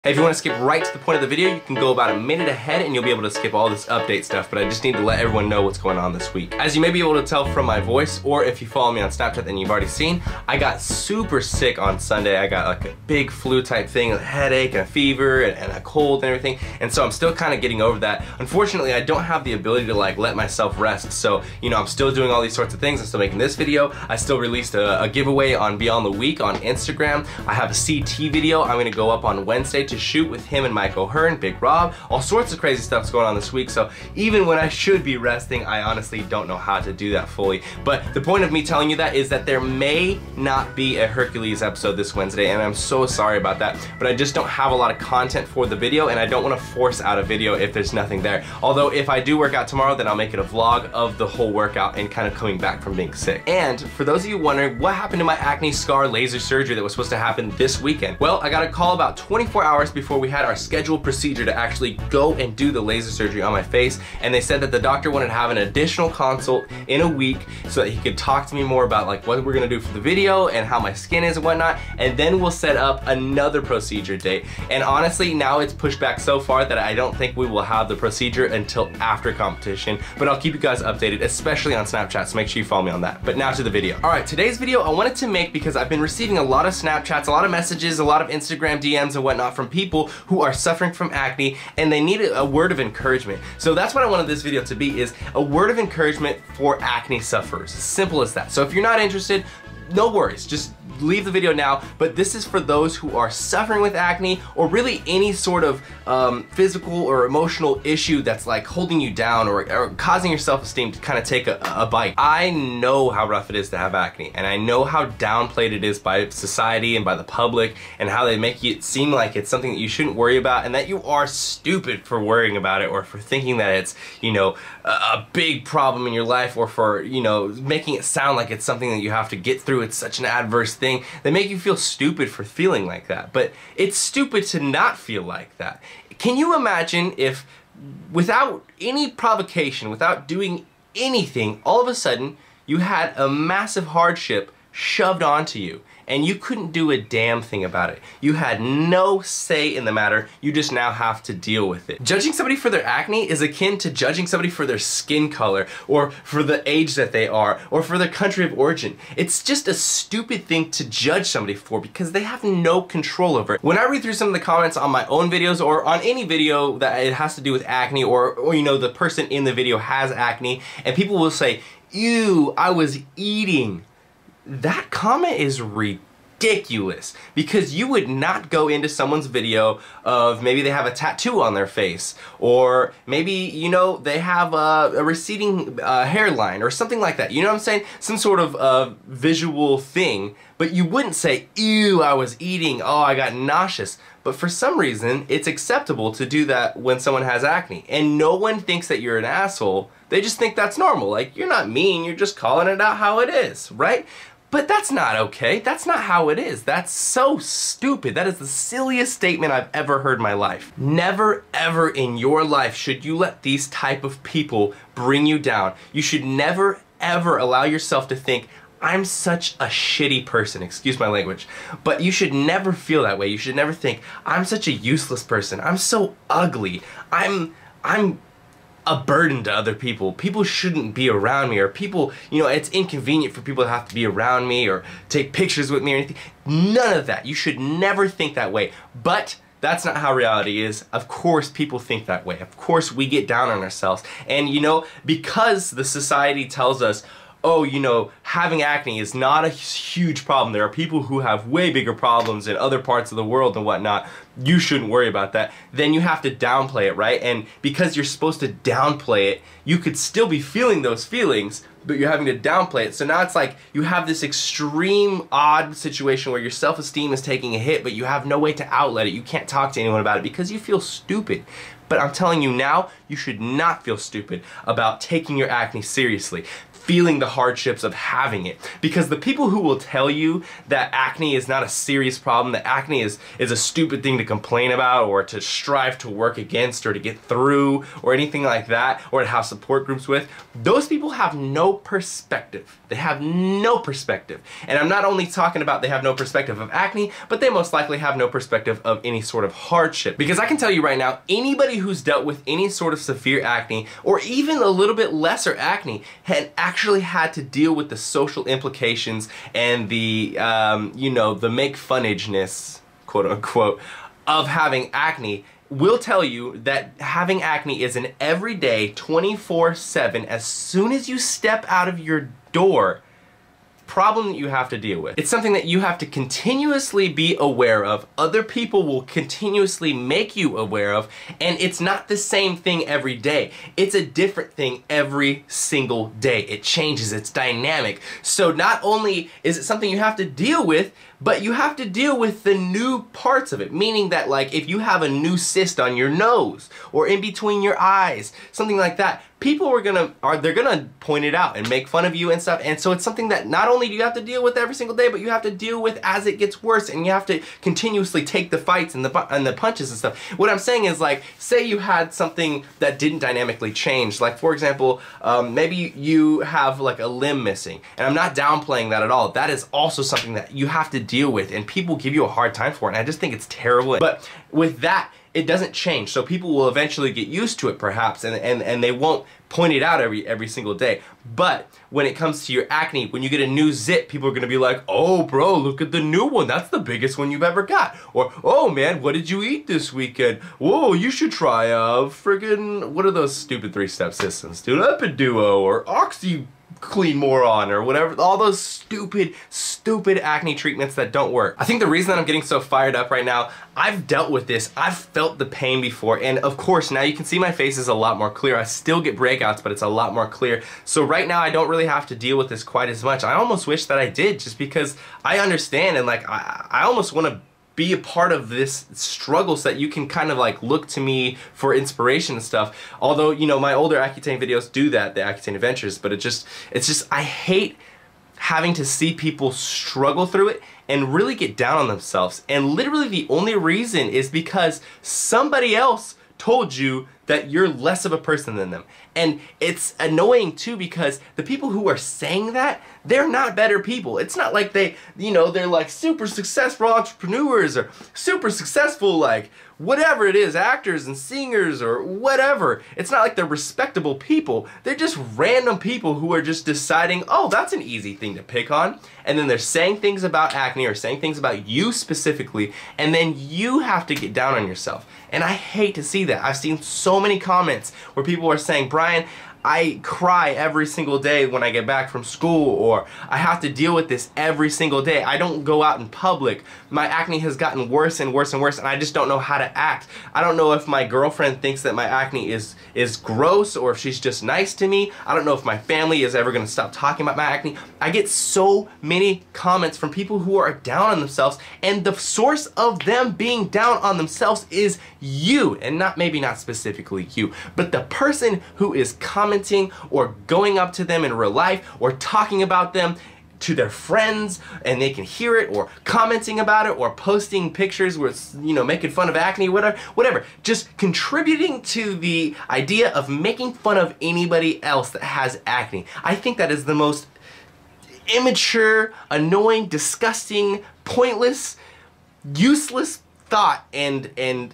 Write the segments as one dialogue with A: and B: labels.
A: Hey, if you want to skip right to the point of the video, you can go about a minute ahead and you'll be able to skip all this update stuff, but I just need to let everyone know what's going on this week. As you may be able to tell from my voice, or if you follow me on Snapchat then you've already seen, I got super sick on Sunday. I got like a big flu type thing, a headache and a fever and a cold and everything, and so I'm still kind of getting over that. Unfortunately, I don't have the ability to like let myself rest, so I'm still doing all these sorts of things. I'm still making this video. I still released a giveaway on Beyond the Week on Instagram. I have a CT video I'm gonna go up on Wednesday to shoot with him and Mike O'Hearn, Big Rob. All sorts of crazy stuff's going on this week, so even when I should be resting, I honestly don't know how to do that fully. But the point of me telling you that is that there may not be a Hercules episode this Wednesday, and I'm so sorry about that, but I just don't have a lot of content for the video, and I don't want to force out a video if there's nothing there. Although if I do work out tomorrow, then I'll make it a vlog of the whole workout and kind of coming back from being sick. And for those of you wondering what happened to my acne scar laser surgery that was supposed to happen this weekend, well, I got a call about 24 hours before we had our scheduled procedure to actually go and do the laser surgery on my face, and they said that the doctor wanted to have an additional consult in a week so that he could talk to me more about like what we're gonna do for the video and how my skin is and whatnot, and then we'll set up another procedure date. And honestly, now it's pushed back so far that I don't think we will have the procedure until after competition, but I'll keep you guys updated, especially on Snapchat, so make sure you follow me on that. But now to the video. All right, today's video I wanted to make because I've been receiving a lot of Snapchats, a lot of messages, a lot of Instagram DMs and whatnot from people who are suffering from acne and they need a word of encouragement. So that's what I wanted this video to be, is a word of encouragement for acne sufferers. Simple as that. So if you're not interested, no worries, just leave the video now, but this is for those who are suffering with acne or really any sort of physical or emotional issue that's like holding you down or causing your self-esteem to kind of take a bite. I know how rough it is to have acne, and I know how downplayed it is by society and by the public, and how they make it seem like it's something that you shouldn't worry about and that you are stupid for worrying about it, or for thinking that it's, a big problem in your life, or for, making it sound like it's something that you have to get through. It's such an adverse thing. They make you feel stupid for feeling like that, but it's stupid to not feel like that. Can you imagine if, without any provocation, without doing anything, all of a sudden you had a massive hardship shoved onto you and you couldn't do a damn thing about it? You had no say in the matter, you just now have to deal with it. Judging somebody for their acne is akin to judging somebody for their skin color, or for the age that they are, or for their country of origin. It's just a stupid thing to judge somebody for because they have no control over it. When I read through some of the comments on my own videos or on any video that it has to do with acne, or the person in the video has acne, and people will say, "Ew, I was eating." That comment is ridiculous, because you would not go into someone's video of maybe they have a tattoo on their face, or maybe they have a receding hairline or something like that. You know what I'm saying? Some sort of visual thing, but you wouldn't say, "Ew, I was eating, oh, I got nauseous." But for some reason, it's acceptable to do that when someone has acne, and no one thinks that you're an asshole. They just think that's normal. Like, you're not mean, you're just calling it out how it is, right? But that's not okay. That's not how it is. That's so stupid. That is the silliest statement I've ever heard in my life. Never ever in your life should you let these type of people bring you down. You should never ever allow yourself to think, "I'm such a shitty person," excuse my language, but you should never feel that way. You should never think, "I'm such a useless person. I'm so ugly. I'm a burden to other people. People shouldn't be around me," or people, it's inconvenient for people to have to be around me or take pictures with me or anything. None of that. You should never think that way. But that's not how reality is. Of course people think that way. Of course we get down on ourselves. And because the society tells us, "Oh, having acne is not a huge problem. There are people who have way bigger problems in other parts of the world and whatnot. You shouldn't worry about that." Then you have to downplay it, right? And because you're supposed to downplay it, you could still be feeling those feelings, but you're having to downplay it. So now it's like you have this extreme, odd situation where your self-esteem is taking a hit, but you have no way to outlet it. You can't talk to anyone about it because you feel stupid. But I'm telling you now, you should not feel stupid about taking your acne seriously. feeling the hardships of having it. Because the people who will tell you that acne is not a serious problem, that acne is a stupid thing to complain about or to strive to work against or to get through or anything like that, or to have support groups with, those people have no perspective. They have no perspective. And I'm not only talking about they have no perspective of acne, but they most likely have no perspective of any sort of hardship. Because I can tell you right now, anybody who's dealt with any sort of severe acne or even a little bit lesser acne had actually had to deal with the social implications and the, you know, the make funageness, quote unquote, of having acne, will tell you that having acne is an everyday 24/7, as soon as you step out of your door, problem that you have to deal with. It's something that you have to continuously be aware of. Other people will continuously make you aware of, and it's not the same thing every day. It's a different thing every single day. It changes, it's dynamic. So not only is it something you have to deal with, but you have to deal with the new parts of it, meaning that like if you have a new cyst on your nose or in between your eyes, something like that, people are they're gonna point it out and make fun of you and stuff. And so it's something that not only do you have to deal with every single day, but you have to deal with as it gets worse, and you have to continuously take the fights and the punches and stuff. What I'm saying is, like, say you had something that didn't dynamically change, like for example, maybe you have like a limb missing, and I'm not downplaying that at all. That is also something that you have to deal with, and people give you a hard time for it, and I just think it's terrible. But with that, it doesn't change, so people will eventually get used to it perhaps, and they won't point it out every single day. But when it comes to your acne, when you get a new zit, people are gonna be like, oh bro, look at the new one, that's the biggest one you've ever got. Or, oh man, what did you eat this weekend? Whoa, you should try friggin', what are those stupid 3-step systems, dude? Epiduo or Clean Moron or whatever, all those stupid acne treatments that don't work. I think the reason that I'm getting so fired up right now, I've dealt with this, I've felt the pain before, and of course now you can see my face is a lot more clear. I still get breakouts, but it's a lot more clear. So right now I don't really have to deal with this quite as much. I almost wish that I did, just because I understand, and like I almost want to be a part of this struggle so that you can kind of like look to me for inspiration and stuff. Although, you know, my older Accutane videos do that, the Accutane Adventures, but it's just, I hate having to see people struggle through it and really get down on themselves. And literally the only reason is because somebody else told you that you're less of a person than them. And it's annoying too, because the people who are saying that, they're not better people. It's not like they, you know, they're like super successful entrepreneurs or super successful, like, whatever it is, actors and singers or whatever. It's not like they're respectable people. They're just random people who are just deciding, oh, that's an easy thing to pick on. And then they're saying things about acne or saying things about you specifically, and then you have to get down on yourself. And I hate to see that. I've seen so many comments where people are saying, Brian, I cry every single day when I get back from school, or I have to deal with this every single day. I don't go out in public. My acne has gotten worse and worse and worse, and I just don't know how to act. I don't know if my girlfriend thinks that my acne is gross, or if she's just nice to me. I don't know if my family is ever gonna stop talking about my acne. I get so many comments from people who are down on themselves, and the source of them being down on themselves is you, and maybe not specifically you, but the person who is commenting or going up to them in real life or talking about them to their friends, and they can hear it, or commenting about it, or posting pictures where it's, you know, making fun of acne, whatever, just contributing to the idea of making fun of anybody else that has acne. I think that is the most immature, annoying, disgusting, pointless, useless thought and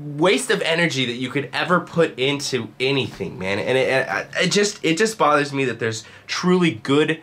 A: waste of energy that you could ever put into anything, man. And it just bothers me that there's truly good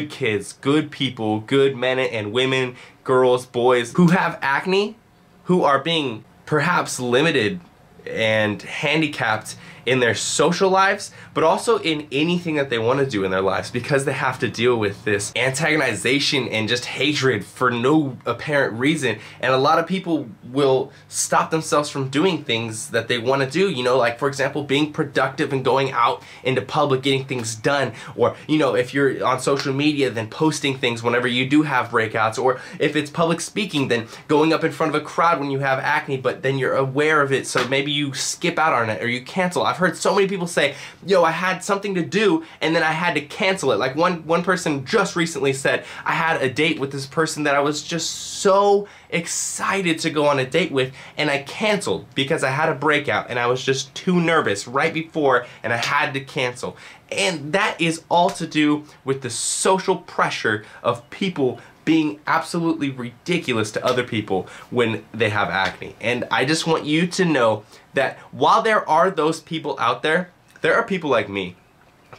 A: kids, good people, good men and women, girls, boys who have acne, who are being perhaps limited and handicapped in their social lives, but also in anything that they want to do in their lives, because they have to deal with this antagonization and just hatred for no apparent reason. And a lot of people will stop themselves from doing things that they want to do, you know, like for example, being productive and going out into public, getting things done, or, you know, if you're on social media, then posting things whenever you do have breakouts, or if it's public speaking, then going up in front of a crowd when you have acne, but then you're aware of it, so maybe maybe you skip out on it or you cancel. I've heard so many people say, yo, I had something to do and then I had to cancel it. Like one person just recently said, I had a date with this person that I was just so excited to go on a date with, and I canceled because I had a breakout and I was just too nervous right before and I had to cancel. And that is all to do with the social pressure of people being absolutely ridiculous to other people when they have acne. And I just want you to know that while there are those people out there, there are people like me.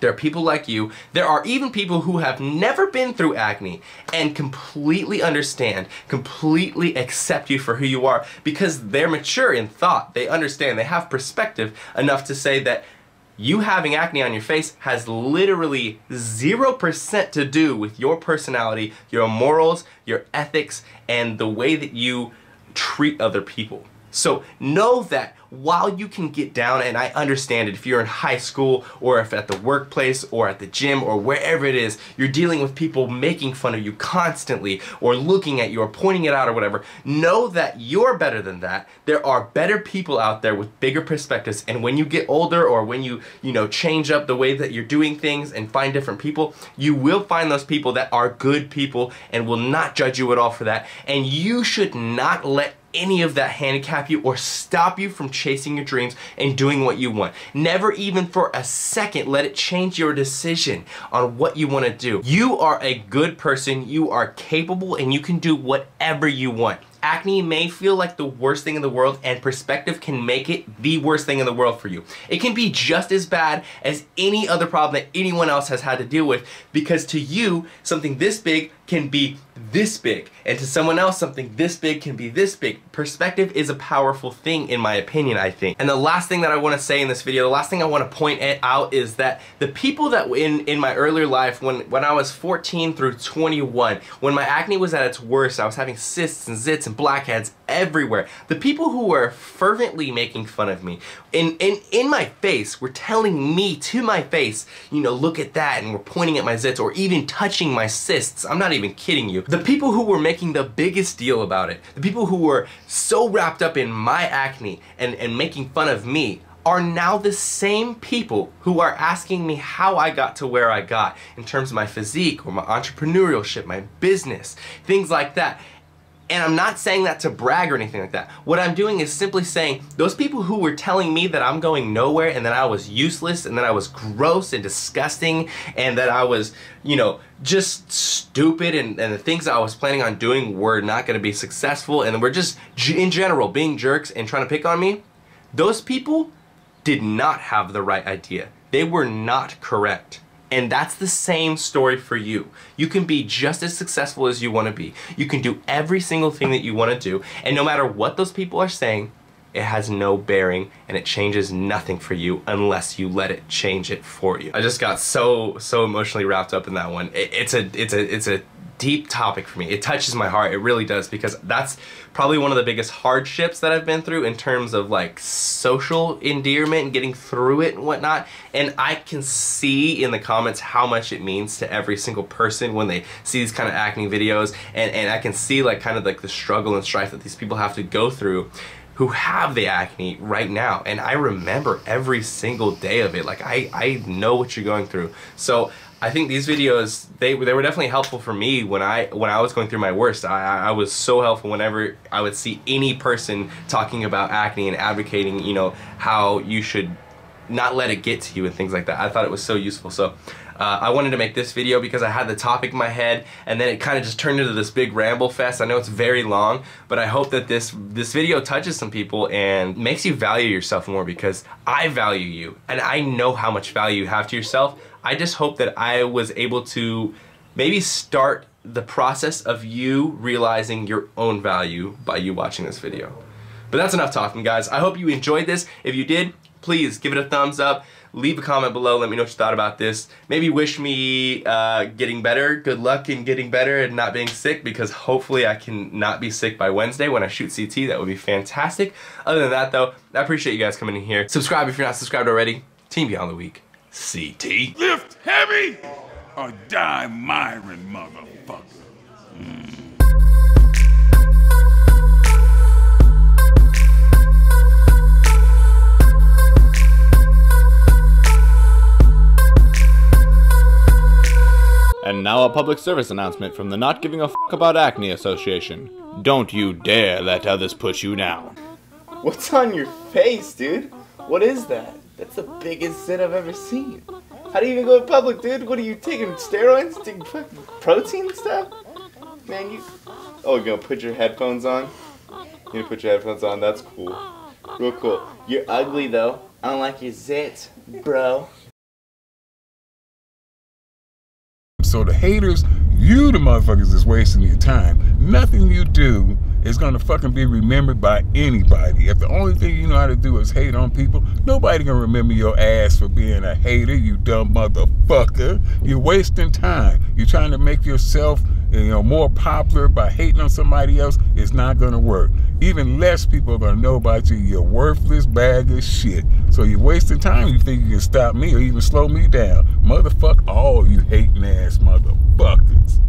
A: There are people like you. There are even people who have never been through acne and completely understand, completely accept you for who you are because they're mature in thought. They understand, they have perspective enough to say that you having acne on your face has literally 0% to do with your personality, your morals, your ethics, and the way that you treat other people. So know that while you can get down, and I understand it, if you're in high school or if at the workplace or at the gym or wherever it is, you're dealing with people making fun of you constantly or looking at you or pointing it out or whatever, know that you're better than that. There are better people out there with bigger perspectives, and when you get older or when you change up the way that you're doing things and find different people, you will find those people that are good people and will not judge you at all for that, and you should not let any of that handicap you or stop you from chasing your dreams and doing what you want. Never even for a second let it change your decision on what you want to do. You are a good person, you are capable, and you can do whatever you want. Acne may feel like the worst thing in the world, and perspective can make it the worst thing in the world for you. It can be just as bad as any other problem that anyone else has had to deal with, because to you, something this big can be this big, and to someone else, something this big can be this big. Perspective is a powerful thing, in my opinion, I think. And the last thing that I want to say in this video, the last thing I want to point out is that the people that in my earlier life, when I was 14 through 21, when my acne was at its worst, I was having cysts and zits and blackheads everywhere. The people who were fervently making fun of me in my face were telling me to my face, look at that, and were pointing at my zits or even touching my cysts. I'm not even kidding you. The people who were making the biggest deal about it, the people who were so wrapped up in my acne and making fun of me, are now the same people who are asking me how I got to where I got in terms of my physique or my entrepreneurship, my business, things like that. And I'm not saying that to brag or anything like that. What I'm doing is simply saying those people who were telling me that I'm going nowhere and that I was useless and that I was gross and disgusting and that I was, just stupid and the things that I was planning on doing were not going to be successful and were just, in general, being jerks and trying to pick on me, those people did not have the right idea. They were not correct. And that's the same story for you. You can be just as successful as you want to be. You can do every single thing that you want to do, and no matter what those people are saying, it has no bearing and it changes nothing for you unless you let it change it for you. I just got so emotionally wrapped up in that one. It's a deep topic for me. It touches my heart, it really does, because that's probably one of the biggest hardships that I've been through in terms of like social endearment and getting through it and whatnot. And I can see in the comments how much it means to every single person when they see these kind of acne videos, and I can see like kind of like the struggle and strife that these people have to go through who have the acne right now. And I remember every single day of it. Like I know what you're going through. So I think these videos, they were definitely helpful for me when I was going through my worst. I was so helpful whenever I would see any person talking about acne and advocating, how you should not let it get to you and things like that. I thought it was so useful. So I wanted to make this video because I had the topic in my head, and then it kind of just turned into this big ramble fest. I know it's very long, but I hope that this video touches some people and makes you value yourself more, because I value you and I know how much value you have to yourself. I just hope that I was able to maybe start the process of you realizing your own value by you watching this video. But that's enough talking, guys. I hope you enjoyed this. If you did, please give it a thumbs up. Leave a comment below. Let me know what you thought about this. Maybe wish me getting better. Good luck in getting better and not being sick, because hopefully I can not be sick by Wednesday when I shoot CT. That would be fantastic. Other than that, though, I appreciate you guys coming in here. Subscribe if you're not subscribed already. Team Beyond the Week. CT.
B: Lift heavy or die MIRIN, motherfucker.
C: now a public service announcement from the Not Giving a Fuck About Acne Association. Don't you dare let others put you down.
D: What's on your face, dude? What is that? That's the biggest zit I've ever seen. How do you even go in public, dude? What are you taking, steroids? Taking fucking protein and stuff? Man, you... Oh, you're gonna put your headphones on? You're gonna put your headphones on? That's cool. Real cool. You're ugly, though. I don't like your zits, bro.
B: So the haters, you the motherfuckers is wasting your time. Nothing you do is gonna fucking be remembered by anybody. If the only thing you know how to do is hate on people, nobody gonna remember your ass for being a hater, you dumb motherfucker. You're wasting time. You're trying to make yourself, more popular by hating on somebody else. It's not gonna work. Even less people are gonna know about you. You're worthless bag of shit. So you're wasting time. You think you can stop me or even slow me down. Motherfuck all you hating ass motherfuckers.